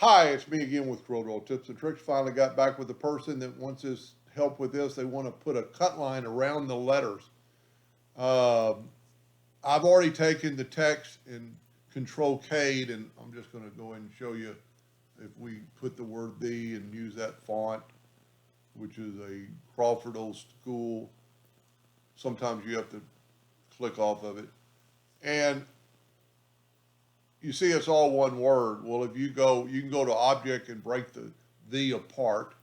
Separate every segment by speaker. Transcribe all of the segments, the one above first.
Speaker 1: Hi, it's me again with Corel Tips and Tricks. Finally got back with the person that wants this help with this. They want to put a cut line around the letters. I've already taken the text and Control K'd, and I'm just going to go ahead and show you if we put the word "the" and use that font, which is a Crawford Old School. Sometimes you have to click off of it. And you see it's all one word. Well, if you can go to Object and break the apart.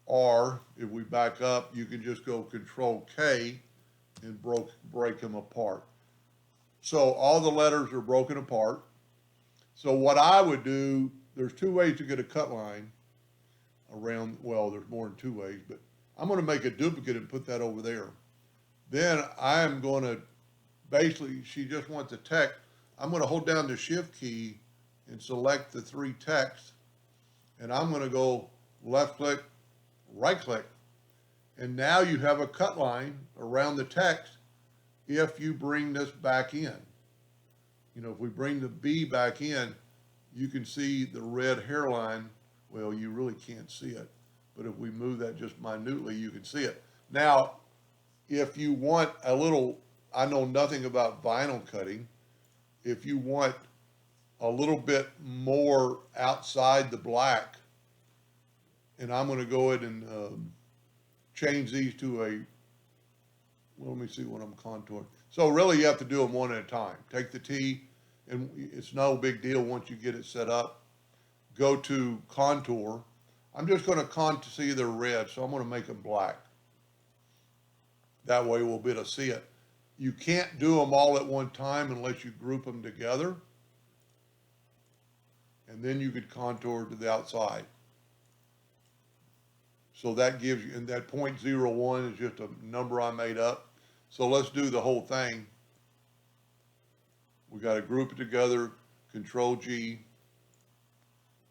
Speaker 1: Or if we back up, you can just go Control K and break them apart. So all the letters are broken apart. So what I would do, there's two ways to get a cut line around, well, there's more than two ways, but I'm going to make a duplicate and put that over there. Then I'm going to, basically, she just wants a text. I'm going to hold down the Shift key and select the three texts, and I'm going to go left click, right click, and now you have a cut line around the text if you bring this back in. You know, if we bring the B back in, you can see the red hairline. Well, you really can't see it, but if we move that just minutely, you can see it. Now, if you want a little, I know nothing about vinyl cutting. If you want a little bit more outside the black, and I'm going to go ahead and change these to a, well, let me see what I'm contouring. So really you have to do them one at a time. Take the T, and it's no big deal once you get it set up. Go to contour. I'm just going to see they're red, so I'm going to make them black. That way we'll be able to see it. You can't do them all at one time unless you group them together. And then you could contour to the outside. So that gives you, and that 0.01 is just a number I made up. So let's do the whole thing. We got to group it together, Control G,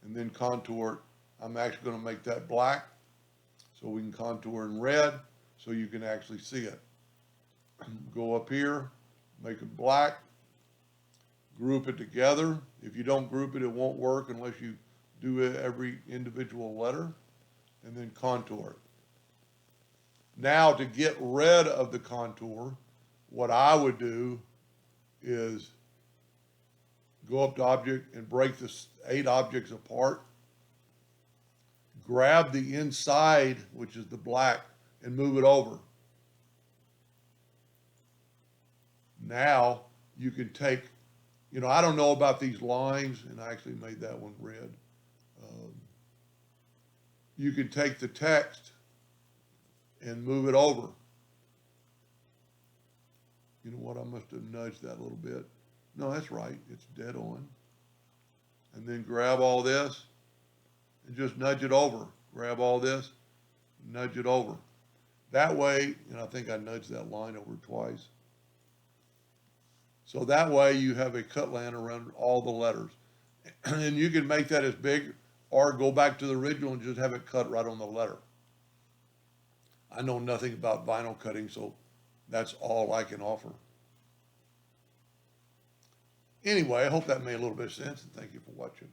Speaker 1: and then contour it. I'm actually going to make that black so we can contour in red so you can actually see it. Go up here, make it black, group it together. If you don't group it, it won't work unless you do every individual letter, and then contour it. Now to get rid of the contour, what I would do is go up to Object and break the 8 objects apart, grab the inside, which is the black, and move it over. Now you can take, you know, I don't know about these lines, and I actually made that one red. You can take the text and move it over. You know what, I must have nudged that a little bit. No, that's right, it's dead on. And then grab all this and just nudge it over. Grab all this, nudge it over. That way, and I think I nudged that line over twice. So that way you have a cut line around all the letters. And you can make that as big or go back to the original and just have it cut right on the letter. I know nothing about vinyl cutting, so that's all I can offer. Anyway, I hope that made a little bit of sense, and thank you for watching.